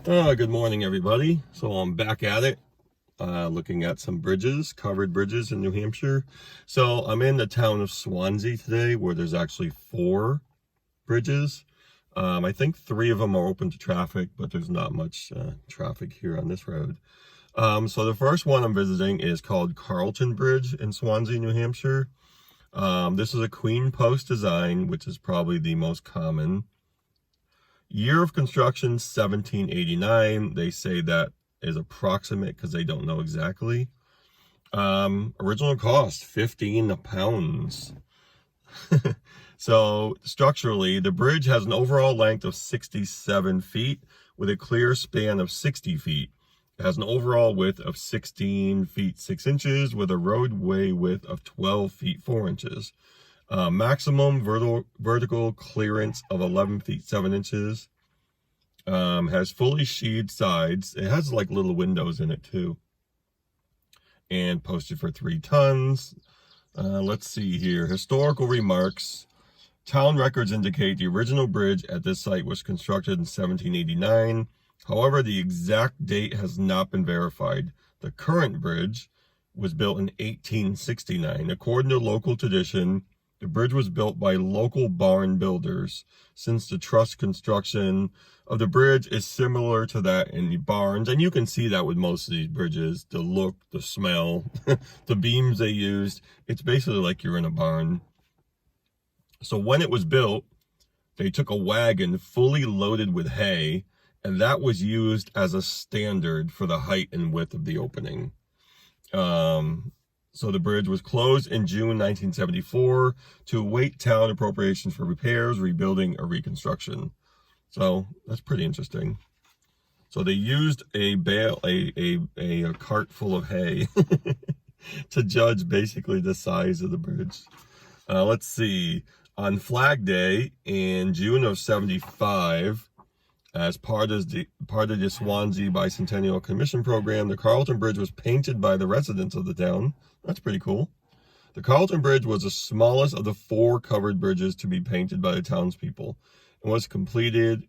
Good morning, everybody. So I'm back at it, looking at some bridges, covered bridges in New Hampshire. So I'm in the town of Swanzey today, where there's actually 4 bridges. I think 3 of them are open to traffic, but there's not much traffic here on this road. So the first one I'm visiting is called Carlton Bridge in Swanzey, New Hampshire. This is a queen post design, which is probably the most common. Year of construction, 1789. They say that is approximate because they don't know exactly. Original cost, 15 pounds. So structurally, the bridge has an overall length of 67 feet with a clear span of 60 feet. It has an overall width of 16 feet 6 inches with a roadway width of 12 feet 4 inches. Maximum vertical clearance of 11 feet 7 inches. Has fully sheathed sides. It has like little windows in it too. And posted for 3 tons. Let's see here. Historical remarks. Town records indicate the original bridge at this site was constructed in 1789. However, the exact date has not been verified. The current bridge was built in 1869. According to local tradition, the bridge was built by local barn builders, since the truss construction of the bridge is similar to that in the barns. And you can see that with most of these bridges, the look, the smell, the beams they used. It's basically like you're in a barn. So when it was built, they took a wagon fully loaded with hay, and that was used as a standard for the height and width of the opening. So the bridge was closed in June 1974 to await town appropriations for repairs, rebuilding, or reconstruction. So that's pretty interesting. So they used a cart full of hay to judge basically the size of the bridge. Let's see. On Flag Day in June of 75, as part of the Swansea Bicentennial Commission program, the Carlton Bridge was painted by the residents of the town. That's pretty cool. The Carlton Bridge was the smallest of the 4 covered bridges to be painted by the townspeople and was completed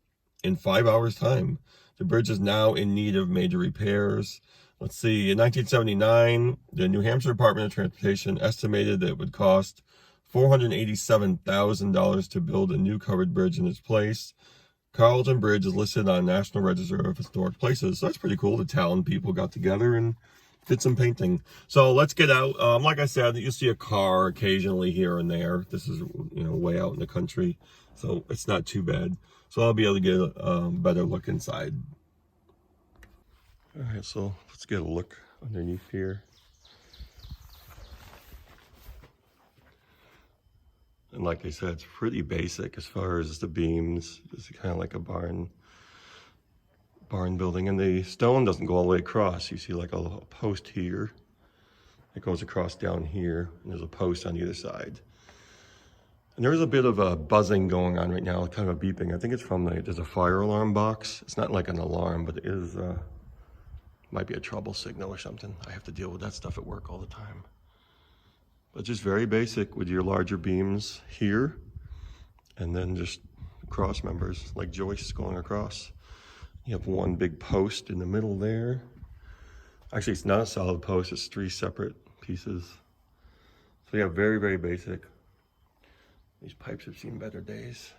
in 5 hours' time. The bridge is now in need of major repairs. Let's see, in 1979, the New Hampshire Department of Transportation estimated that it would cost $487,000 to build a new covered bridge in its place. Carlton Bridge is listed on National Register of Historic Places. So that's pretty cool. The town people got together and did some painting. So let's get out. Like I said, you see a car occasionally here and there. This is, way out in the country, so it's not too bad. So I'll be able to get a better look inside. All right, so let's get a look underneath here. And like I said, it's pretty basic as far as the beams. It's kind of like a barn building, and the stone doesn't go all the way across. You see like a post here. It goes across down here, and there's a post on either side. And there's a bit of a buzzing going on right now, kind of a beeping. I think it's from there's a fire alarm box. It's not like an alarm, but it is, might be a trouble signal or something. I have to deal with that stuff at work all the time. But just very basic with your larger beams here, and then just cross members like joists going across. You have one big post in the middle there. Actually, it's not a solid post, it's 3 separate pieces. So yeah, very, very basic. These pipes have seen better days.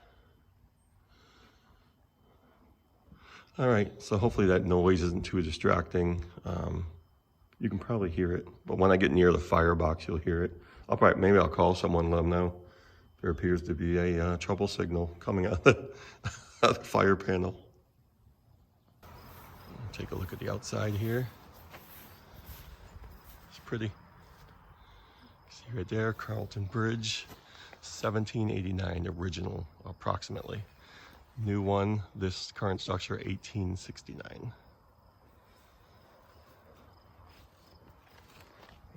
All right, so hopefully that noise isn't too distracting. You can probably hear it, but when I get near the firebox, you'll hear it. Maybe I'll call someone and let them know. There appears to be a trouble signal coming out of the fire panel. Take a look at the outside here. It's pretty. See right there, Carlton Bridge, 1789 original, approximately. New one, this current structure, 1869.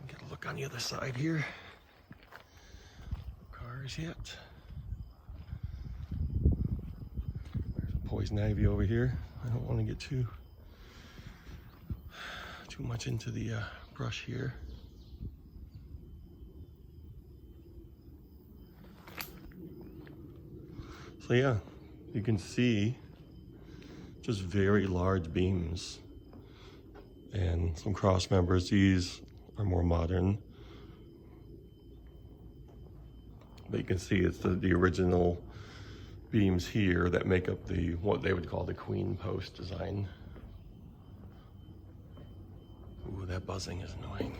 Get a look on the other side here. No cars yet. There's a poison ivy over here. I don't want to get too much into the brush here. So yeah, you can see just very large beams. And some cross members, these are more modern. But you can see it's the original beams here that make up what they would call the queen post design. Ooh, that buzzing is annoying.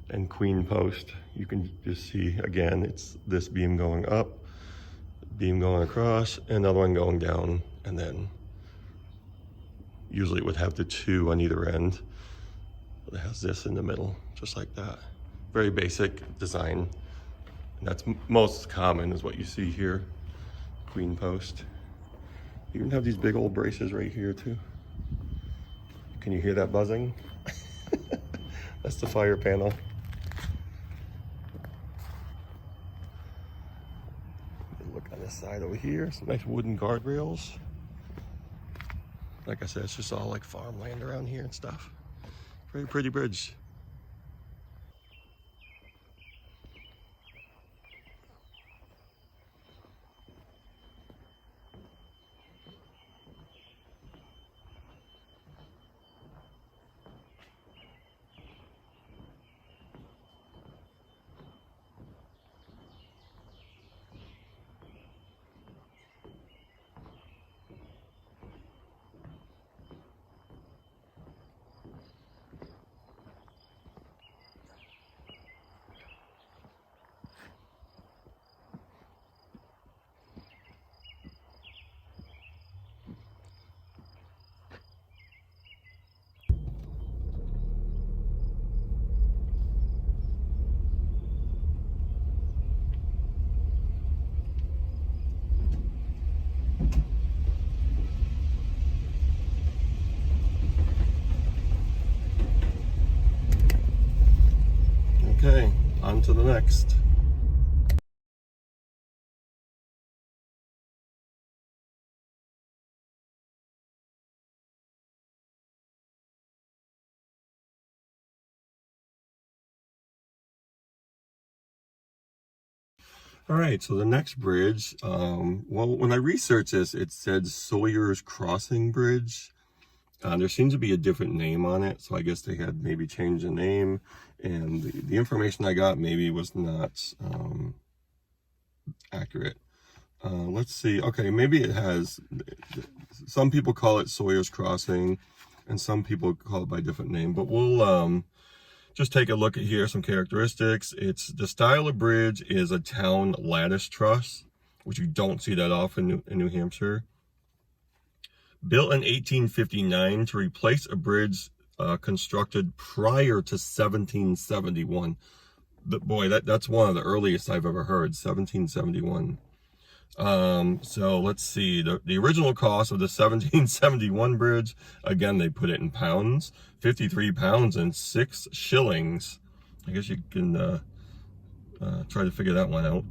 And queen post, you can just see, again, it's this beam going up, beam going across, another one going down, and then usually it would have the two on either end. It has this in the middle, just like that. Very basic design. And that's most common is what you see here, queen post. You even have these big old braces right here too. Can you hear that buzzing? That's the fire panel. Look on this side over here, some nice wooden guardrails. Like I said, it's just all like farmland around here and stuff. Very pretty bridge. Okay, on to the next. All right, so the next bridge, well, when I researched this, it said Sawyer's Crossing Bridge. There seems to be a different name on it, so I guess they had maybe changed the name, and the information I got maybe was not accurate. Let's see. Okay, maybe it has, some people call it Sawyer's Crossing, and some people call it by a different name, but we'll just take a look at here, some characteristics. It's the style of bridge is a town lattice truss, which you don't see that often in New Hampshire. Built in 1859 to replace a bridge constructed prior to 1771. Boy, that's one of the earliest I've ever heard, 1771. So let's see, the original cost of the 1771 bridge, again, they put it in pounds, 53 pounds and 6 shillings. I guess you can try to figure that one out.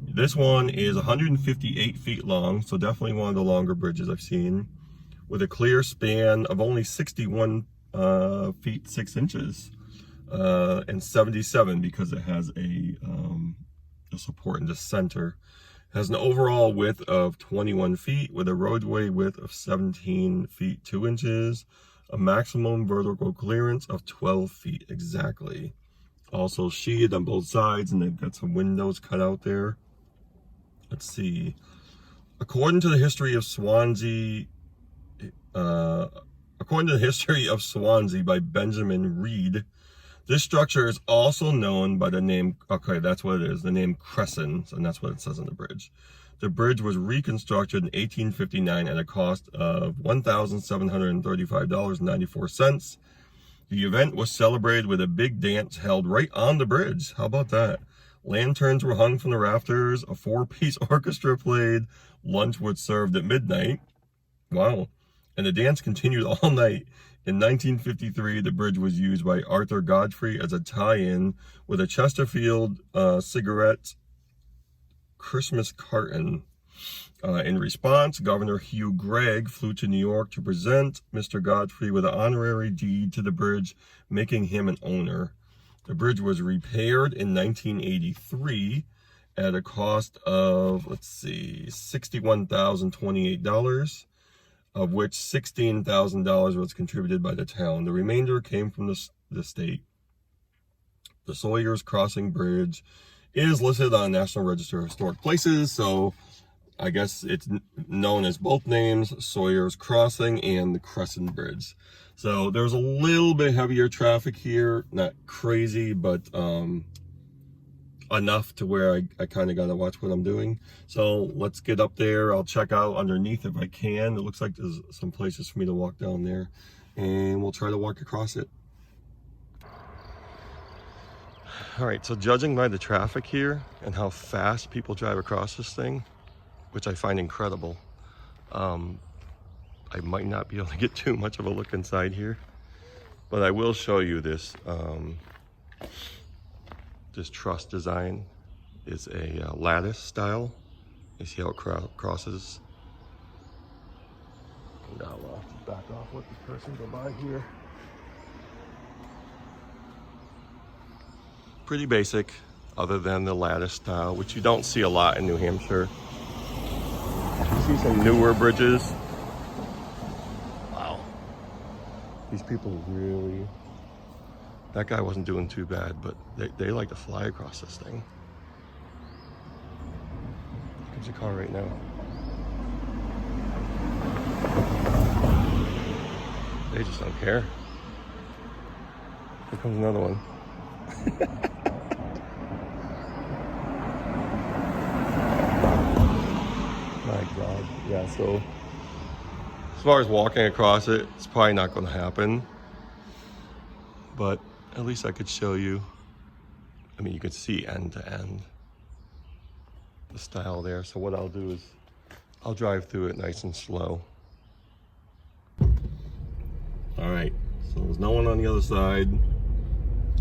This one is 158 feet long, so definitely one of the longer bridges I've seen, with a clear span of only 61 feet 6 inches, and 77 because it has a support in the center. Has an overall width of 21 feet with a roadway width of 17 feet 2 inches, a maximum vertical clearance of 12 feet exactly. Also sheeted on both sides, and they've got some windows cut out there. Let's see. According to the history of Swanzey, by Benjamin Reed, this structure is also known by the name, okay, that's what it is, the name Crescent, and that's what it says on the bridge. The bridge was reconstructed in 1859 at a cost of $1,735.94. The event was celebrated with a big dance held right on the bridge. How about that? Lanterns were hung from the rafters, a 4-piece orchestra played, lunch was served at midnight. Wow. And the dance continued all night. In 1953, the bridge was used by Arthur Godfrey as a tie-in with a Chesterfield cigarette Christmas carton. In response, Governor Hugh Gregg flew to New York to present Mr. Godfrey with an honorary deed to the bridge, making him an owner. The bridge was repaired in 1983 at a cost of, let's see, $61,028, of which $16,000 was contributed by the town. The remainder came from the state. The Sawyer's Crossing Bridge is listed on National Register of Historic Places, so I guess it's known as both names, Sawyer's Crossing and the Crescent Bridge. So there's a little bit heavier traffic here, not crazy, but enough to where I kind of got to watch what I'm doing. So let's get up there. I'll check out underneath if I can. It looks like there's some places for me to walk down there, and we'll try to walk across it. All right, so judging by the traffic here and how fast people drive across this thing, which I find incredible, I might not be able to get too much of a look inside here, but I will show you this. This truss design is a lattice style. You see how it crosses. And I'll back off, let this person go by here. Pretty basic, other than the lattice style, which you don't see a lot in New Hampshire. You see some newer bridges. Wow. These people really... That guy wasn't doing too bad, but they like to fly across this thing. Here comes a car right now. They just don't care. Here comes another one. My God. Yeah, so as far as walking across it, it's probably not going to happen. But at least I could show you. I mean, you could see end to end the style there. So what I'll do is I'll drive through it nice and slow. All right, so there's no one on the other side.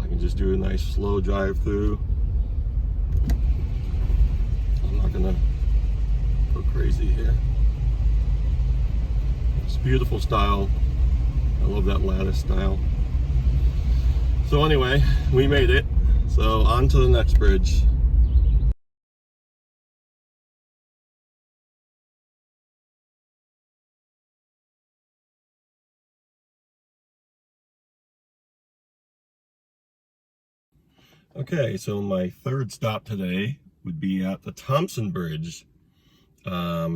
I can just do a nice slow drive through. I'm not gonna go crazy here. It's beautiful style. I love that lattice style. So anyway, we made it. So on to the next bridge. Okay, so my third stop today would be at the Thompson Bridge.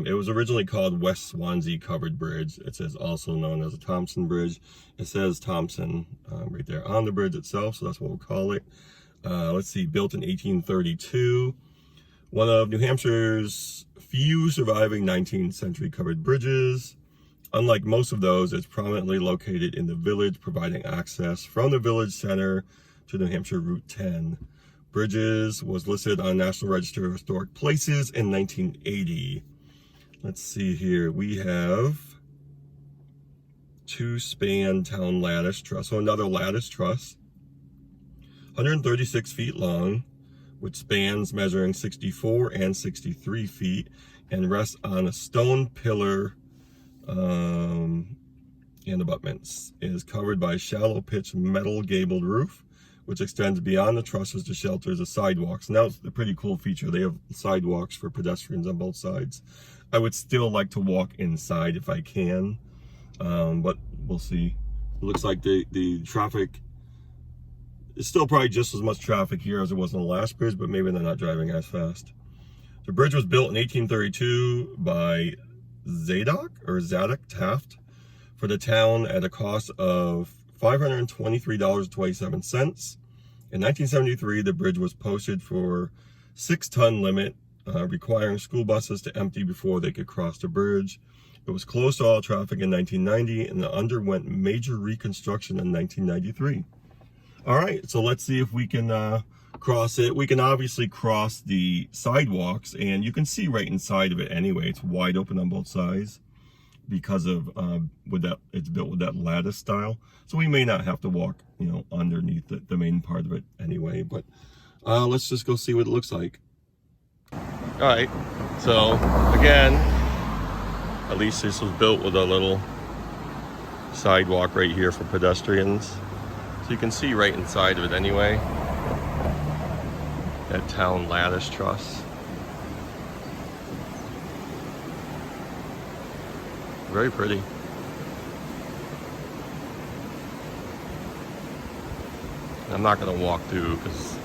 It was originally called West Swanzey Covered Bridge. It says also known as the Thompson Bridge. It says Thompson right there on the bridge itself, so that's what we'll call it. Let's see, built in 1832. One of New Hampshire's few surviving 19th century covered bridges. Unlike most of those, it's prominently located in the village, providing access from the village center to New Hampshire Route 10. Bridges was listed on National Register of Historic Places in 1980. Let's see here. We have two-span town lattice truss. So another lattice truss. 136 feet long, with spans measuring 64 and 63 feet, and rests on a stone pillar and abutments. It is covered by a shallow pitch metal gabled roof, which extends beyond the trusses to shelter the sidewalks. Now it's a pretty cool feature. They have sidewalks for pedestrians on both sides. I would still like to walk inside if I can, but we'll see. It looks like the traffic is still probably just as much traffic here as it was on the last bridge, but maybe they're not driving as fast. The bridge was built in 1832 by Zadok Taft for the town at a cost of $523.27. In 1973, the bridge was posted for 6-ton limit, requiring school buses to empty before they could cross the bridge. It was closed to all traffic in 1990 and underwent major reconstruction in 1993. All right, so let's see if we can cross it. We can obviously cross the sidewalks, and you can see right inside of it anyway. It's wide open on both sides because of it's built with that lattice style. So we may not have to walk, you know, underneath the main part of it anyway. But let's just go see what it looks like. All right, so again, at least this was built with a little sidewalk right here for pedestrians. So you can see right inside of it anyway. That town lattice truss. Very pretty. I'm not going to walk through because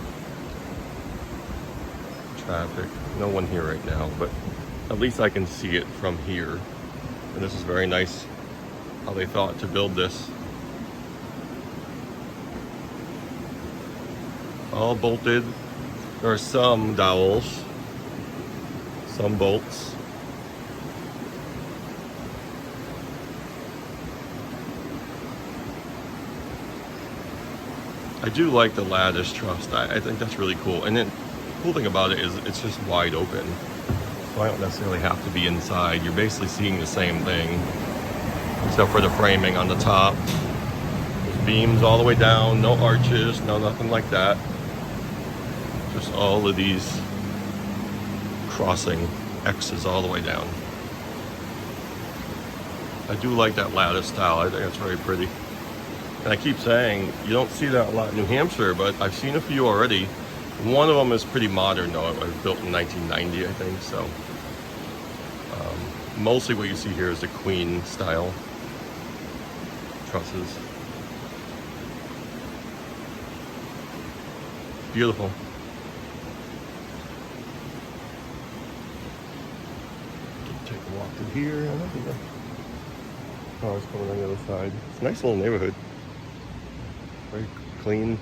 traffic. No one here right now, but at least I can see it from here. And this is very nice how they thought to build this. All bolted. There are some dowels, some bolts. I do like the lattice truss. I think that's really cool. And then the cool thing about it is it's just wide open. So I don't necessarily have to be inside. You're basically seeing the same thing, except for the framing on the top. There's beams all the way down, no arches, no nothing like that. Just all of these crossing X's all the way down. I do like that lattice style. I think it's very pretty. And I keep saying, you don't see that a lot in New Hampshire, but I've seen a few already. One of them is pretty modern though. It was built in 1990, I think, so. Mostly what you see here is the queen style trusses. Beautiful. Take a walk through here. I don't think the cars coming on the other side. It's a nice little neighborhood. Very clean.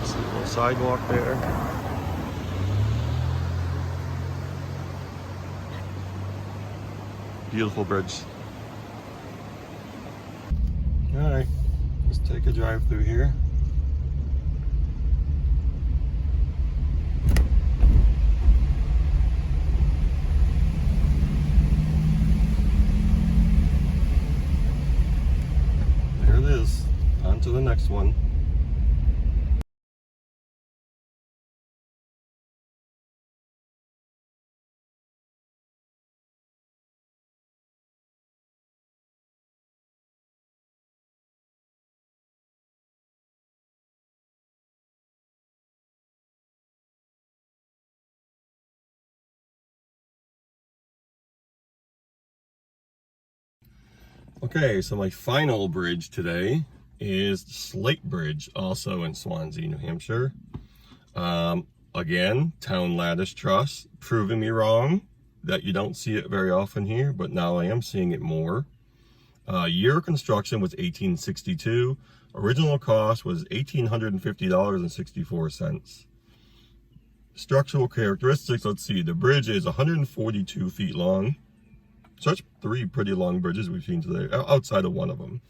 See a little sidewalk there. Beautiful bridge. Alright, let's take a drive through here. There it is. On to the next one. Okay, so my final bridge today is the Slate Bridge, also in Swanzey, New Hampshire. Again, town lattice truss, proving me wrong that you don't see it very often here, but now I am seeing it more. Year of construction was 1862. Original cost was $1,850.64. Structural characteristics, let's see, the bridge is 142 feet long. Such three pretty long bridges we've seen today, outside of one of them.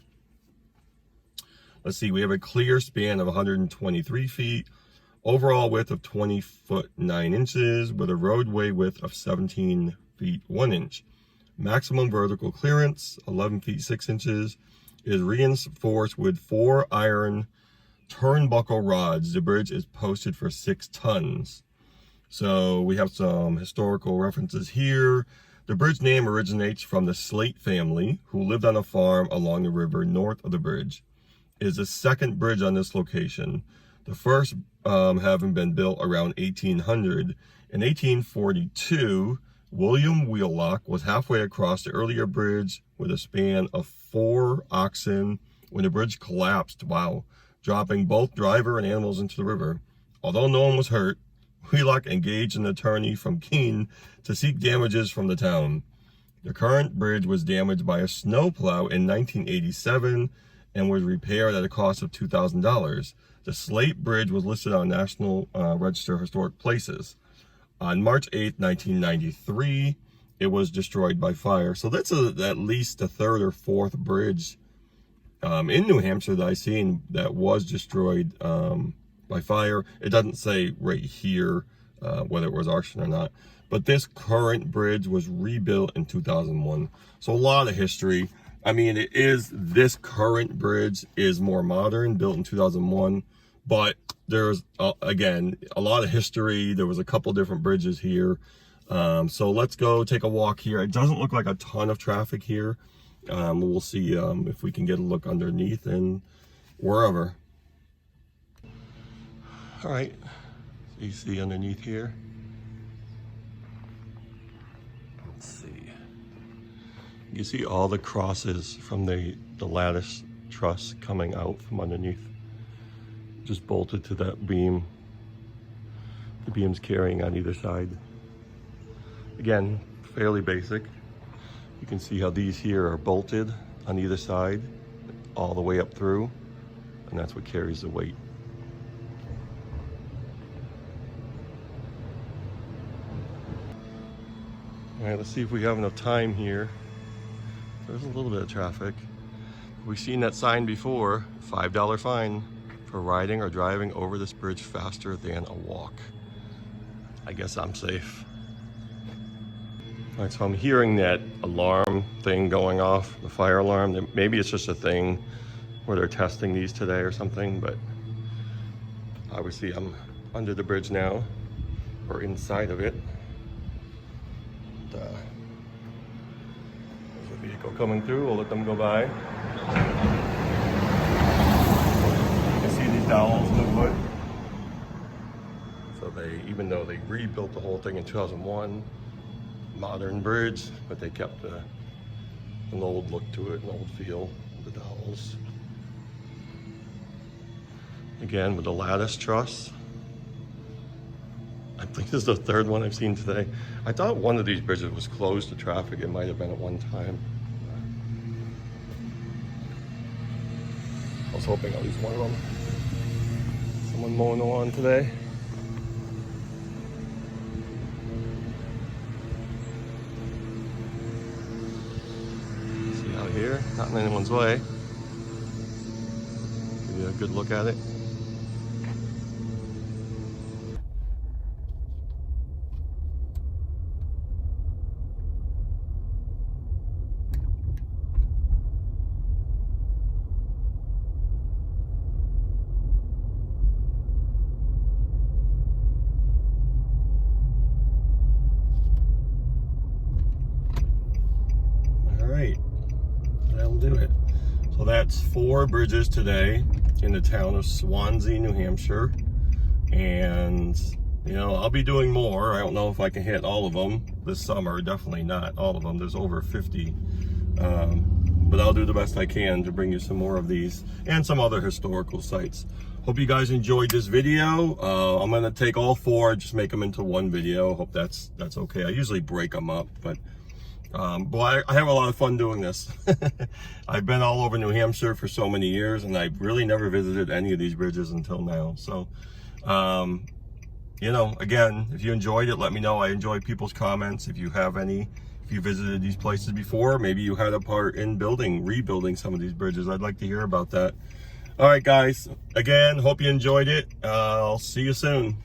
Let's see, we have a clear span of 123 feet, overall width of 20 foot 9 inches, with a roadway width of 17 feet 1 inch. Maximum vertical clearance, 11 feet 6 inches, is reinforced with 4 iron turnbuckle rods. The bridge is posted for 6 tons. So we have some historical references here. The bridge name originates from the Slate family, who lived on a farm along the river north of the bridge. It is the second bridge on this location. The first having been built around 1800. In 1842, William Wheelock was halfway across the earlier bridge with a span of 4 oxen when the bridge collapsed, dropping both driver and animals into the river. Although no one was hurt, Wheelock engaged an attorney from Keene to seek damages from the town. The current bridge was damaged by a snowplow in 1987 and was repaired at a cost of $2,000. The Slate Bridge was listed on National Register of Historic Places. On March 8, 1993, it was destroyed by fire. So that's at least the third or fourth bridge in New Hampshire that I've seen that was destroyed by fire. It doesn't say right here whether it was arson or not. But this current bridge was rebuilt in 2001. So a lot of history. I mean, this current bridge is more modern, built in 2001. But there's, again, a lot of history. There was a couple different bridges here. So let's go take a walk here. It doesn't look like a ton of traffic here. We'll see if we can get a look underneath and wherever. All right, so you see underneath here. Let's see. You see all the crosses from the lattice truss coming out from underneath. Just bolted to that beam. The beam's carrying on either side. Again, fairly basic. You can see how these here are bolted on either side, all the way up through, and that's what carries the weight. All right, let's see if we have enough time here. There's a little bit of traffic. We've seen that sign before, $5 fine for riding or driving over this bridge faster than a walk. I guess I'm safe. All right, so I'm hearing that alarm thing going off, the fire alarm. Maybe it's just a thing where they're testing these today or something, but obviously I'm under the bridge now, or inside of it. There's a vehicle coming through, we'll let them go by. You can see these dowels in the wood. So even though they rebuilt the whole thing in 2001, modern bridge, but they kept an old look to it, an old feel of the dowels. Again, with the lattice truss. I think this is the third one I've seen today. I thought one of these bridges was closed to traffic. It might have been at one time. I was hoping at least one of them. Someone mowing the lawn today. See out here, not in anyone's way. Give you a good look at it. That'll do it. So that's 4 bridges today in the town of Swanzey, New Hampshire. And, you know, I'll be doing more. I don't know if I can hit all of them this summer. Definitely not all of them. There's over 50. But I'll do the best I can to bring you some more of these and some other historical sites. Hope you guys enjoyed this video. I'm going to take all 4, just make them into one video. Hope that's okay. I usually break them up, but boy, I have a lot of fun doing this. I've been all over New Hampshire for so many years, and I've really never visited any of these bridges until now. So, you know, again, if you enjoyed it, let me know. I enjoy people's comments. If you have any, if you visited these places before, maybe you had a part in rebuilding some of these bridges. I'd like to hear about that. All right, guys, again, hope you enjoyed it. I'll see you soon.